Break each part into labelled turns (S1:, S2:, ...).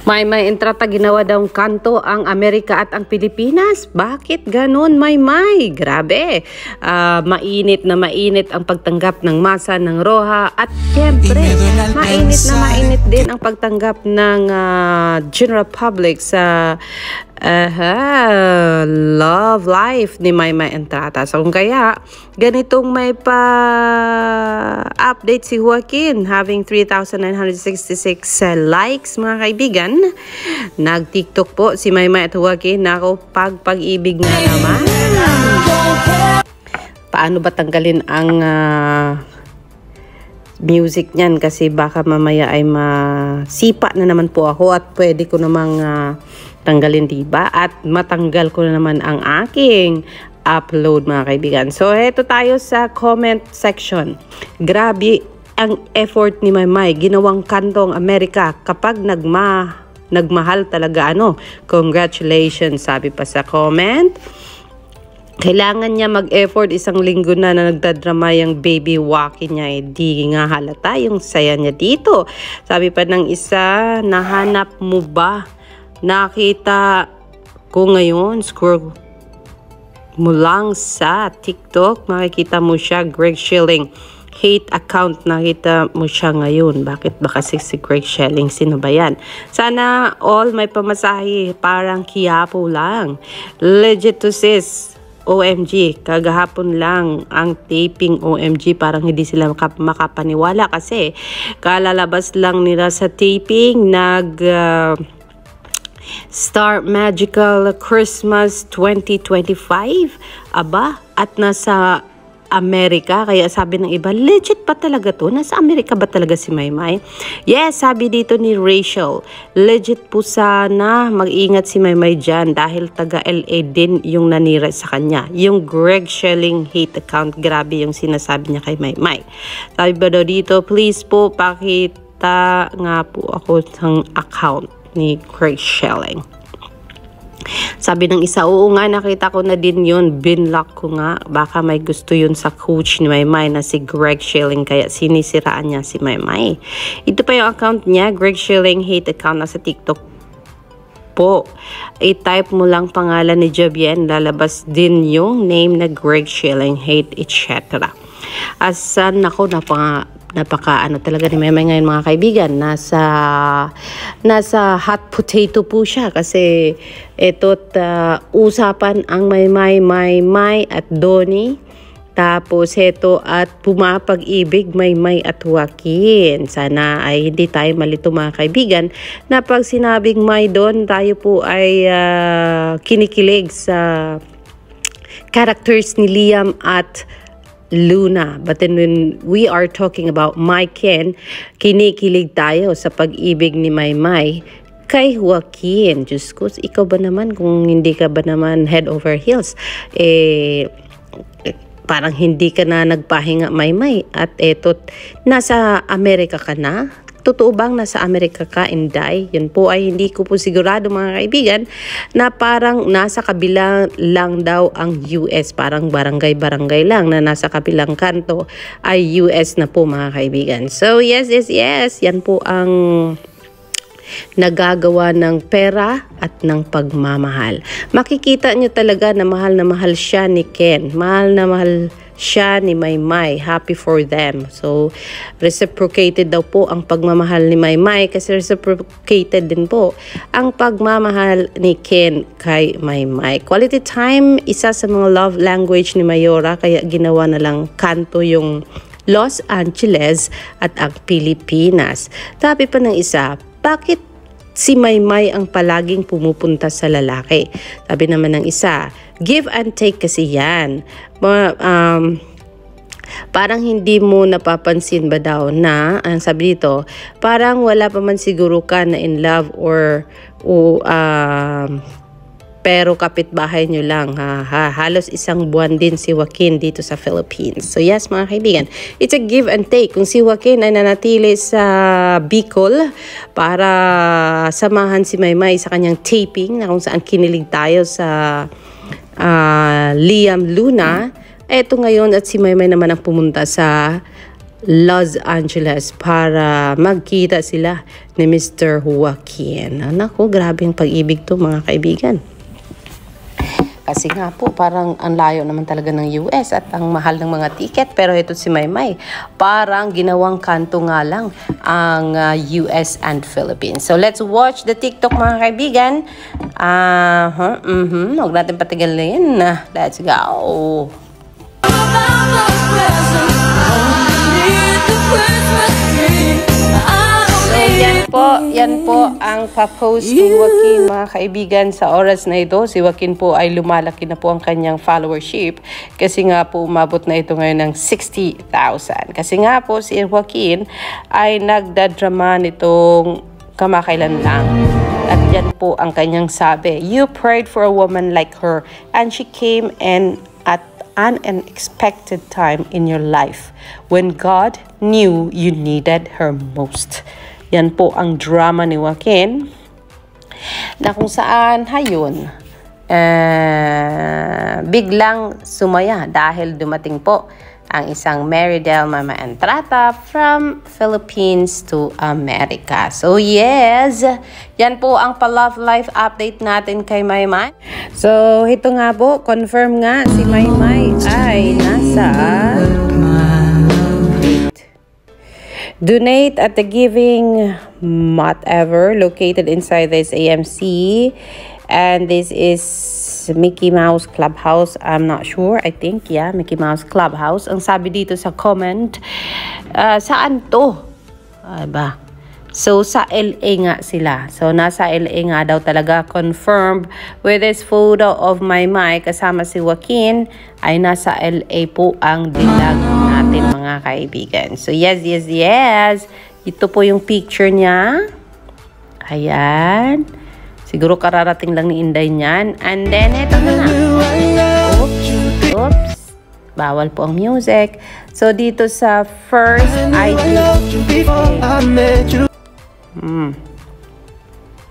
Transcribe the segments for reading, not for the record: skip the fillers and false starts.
S1: May entrata ginawa daw kanto ang Amerika at ang Pilipinas. Bakit ganun, May? Grabe. Mainit na mainit ang pagtanggap ng masa ng Roja at siyempre, mainit din ang pagtanggap ng general public sa love life ni May Entrata. So kung kaya, ganitong may pa-update si Joaquin, having 3,966 likes, mga kaibigan. Nag-TikTok po si May at Joaquin. Nako, pag-ibig na naman. Paano ba tanggalin ang music niyan? Kasi baka mamaya ay masipa na naman po ako at pwede ko namang tanggalin, diba? At matanggal ko na naman ang aking upload, mga kaibigan. So, eto tayo sa comment section. Grabe ang effort ni May. Ginawang kantong Amerika kapag nagmahal talaga, congratulations, sabi pa sa comment. Kailangan niya mag-effort, isang linggo na nagdadrama yung baby walking niya. Di nga halata yung saya niya dito. Sabi pa ng isa, nahanap mo ba? Nakita ko ngayon, scroll mo lang sa TikTok, makikita mo siya, Greg Schilling. Hate account, nakita mo siya ngayon. Bakit ba kasi si Greg Schilling? Sino ba yan? Sana all may pamasahe, parang Quiapo lang. Legit to sis. OMG, kagahapon lang ang taping OMG, parang hindi sila makapaniwala kasi kalalabas lang nila sa taping, Star Magical Christmas 2025, aba, at nasa Amerika, kaya sabi ng iba, legit ba talaga to? Nasa Amerika ba talaga si May? Yes, sabi dito ni Rachel, legit po sana, mag-ingat si May dyan dahil taga LA din yung nanira sa kanya. Yung Greg Schilling hate account, grabe yung sinasabi niya kay May. Sabi ba daw dito, please po, pakita nga po ako ng account ni Greg Schilling. Sabi ng isa, oo nga, nakita ko na din yun, binlock ko nga, baka may gusto yun sa coach ni May na si Greg Schilling, kaya sinisiraan niya si May. Ito pa yung account niya, Greg Schilling hate account, nasa TikTok po. I-type mo lang pangalan ni Jabien, lalabas din yung name na Greg Schilling hate, etc. Asan ako, napaka talaga ni May ngayon, mga kaibigan, nasa hot potato po siya kasi eto't usapan ang May at Donnie, tapos eto at pumapag-ibig May at Joaquin. Sana ay hindi tayo malito, mga kaibigan, na pag sinabing May doon, tayo po ay kinikilig sa characters ni Liam at Luna. But then when we are talking about Ken, kinikilig tayo sa pag-ibig ni May kay Joaquin. Diyos ko, ikaw ba naman, kung hindi ka ba naman head over heels, parang hindi ka na nagpahinga, May. At eto, nasa Amerika ka na. Totoo bang nasa Amerika ka, Inday? Yun po ay hindi ko po sigurado, mga kaibigan, na parang nasa kabilang lang daw ang US. Parang barangay lang na nasa kabilang kanto ay US na po, mga kaibigan. So yes. Yan po ang nagagawa ng pera at ng pagmamahal. Makikita nyo talaga na mahal siya ni Ken. Mahal na mahal siya ni May. Happy for them. So, reciprocated daw po ang pagmamahal ni May kasi reciprocated din po ang pagmamahal ni Ken kay May. Quality time, isa sa mga love language ni Mayora, kaya ginawa na lang kanto yung Los Angeles at ang Pilipinas. Sabi pa ng isa, bakit si May ang palaging pumupunta sa lalaki? Sabi naman ng isa, give and take kasi yan. Parang hindi mo napapansin ba daw na, ang sabi dito, parang wala pa man siguro ka na in love or pero kapitbahay nyo lang. Halos isang buwan din si Joaquin dito sa Philippines. So yes, mga kaibigan, it's a give and take. Kung si Joaquin ay nanatili sa Bicol para samahan si May sa kanyang taping na kung saan kinilig tayo sa Liam Luna, eto ngayon at si May naman ang pumunta sa Los Angeles para magkita sila ni Mr. Joaquin. Naku, grabe yung pag-ibig to mga kaibigan. Kasi nga po, parang ang layo naman talaga ng US at ang mahal ng mga ticket. Pero ito si Maymay, parang ginawang kanto nga lang ang US and Philippines. So let's watch the TikTok mga kaibigan. Huwag natin patigalin. Let's go! Yan po ang pa-post ni Joaquin mga kaibigan sa oras na ito. Si Joaquin po ay lumalaki na po ang kanyang followership kasi nga po umabot na ito ngayon ng 60,000. Kasi nga po si Joaquin ay nagdadrama nitong kamakailan lang. At yan po ang kanyang sabi, "You prayed for a woman like her and she came in at an unexpected time in your life when God knew you needed her most." Yan po ang drama ni Joaquin na kung saan biglang sumaya dahil dumating po ang isang Marydel Mama Entrata from Philippines to America. So yes, yan po ang pa-love life update natin kay Maymay. So ito nga po, confirm nga si Maymay ay nasa donate at the giving whatever located inside this AMC, and this is Mickey Mouse Clubhouse. I'm not sure. I think yeah, Mickey Mouse Clubhouse. Ang sabi dito sa comment, saan to? Ba? So sa LA nga sila. So nasa LA nga daw talaga, confirmed with this photo of Maymay kasama si Joaquin ay nasa LA po ang dilag natin mga kaibigan. So yes. Ito po yung picture niya. Ayan. Siguro kararating lang ni Inday niyan. And then ito na. Oops. Bawal po ang music. So dito sa first ID.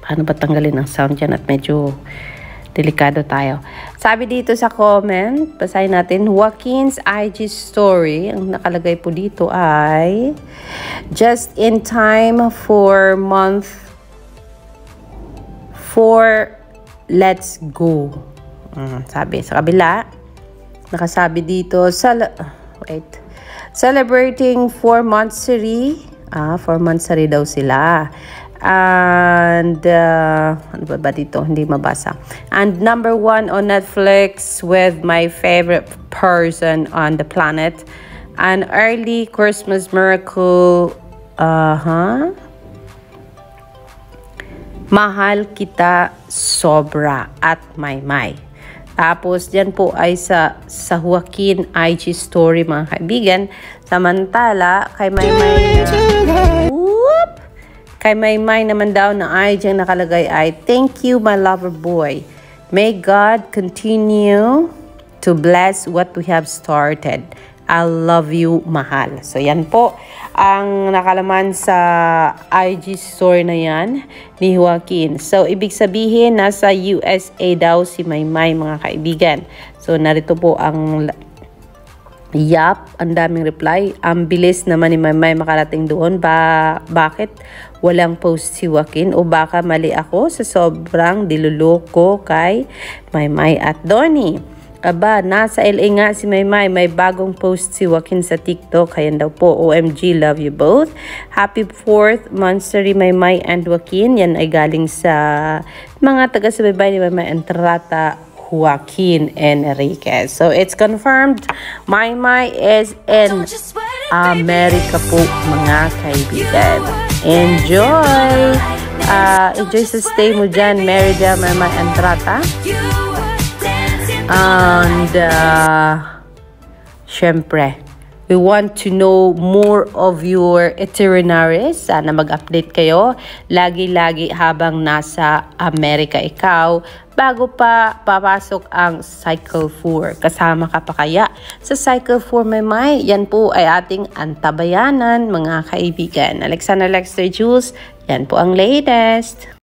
S1: Paano ba tanggalin ang sound dyan at medyo delikado tayo. Sabi dito sa comment, basahin natin, Joaquin's IG story, ang nakalagay po dito ay just in time for month 4, let's go. Sabi sa kabila, nakasabi dito, celebrating 4-monthsary. 4-monthsary daw sila. And ano ba dito? Hindi mabasa. And number 1 on Netflix with my favorite person on the planet. An early Christmas miracle. Mahal kita sobra at Maymay. Tapos dyan po ay sa Joaquin IG story mga kaibigan. Samantala kay Maymay kay Maymay naman daw na IG ang nakalagay ay, thank you my lover boy. May God continue to bless what we have started. I love you, mahal. So yan po ang nakalaman sa IG story na yan ni Joaquin. So ibig sabihin nasa USA daw si Maymay mga kaibigan. So narito po ang ang daming reply. Ang bilis naman ni Maymay makarating doon. Bakit walang post si Joaquin? O baka mali ako sa sobrang diluloko kay Maymay at Donnie. Aba, nasa LA nga si Maymay. May bagong post si Joaquin sa TikTok. Ayan daw po, OMG, love you both. Happy 4th monthsary Maymay and Joaquin. Yan ay galing sa mga taga-subaybay ni Maymay Entrata, Joaquin Enriquez. So it's confirmed, Maymay is in America po mga kaibigan. Enjoy! Enjoy sa stay mo dyan, Marydel Maymay Entrata. And syempre, we want to know more of your itineraries. Sana mag-update kayo lagi-lagi habang nasa Amerika ikaw bago pa papasok ang Cycle 4. Kasama ka pa kaya sa Cycle 4 Maymay? Yan po ay ating antabayanan mga kaibigan. Alexander Lexter Jules, yan po ang latest.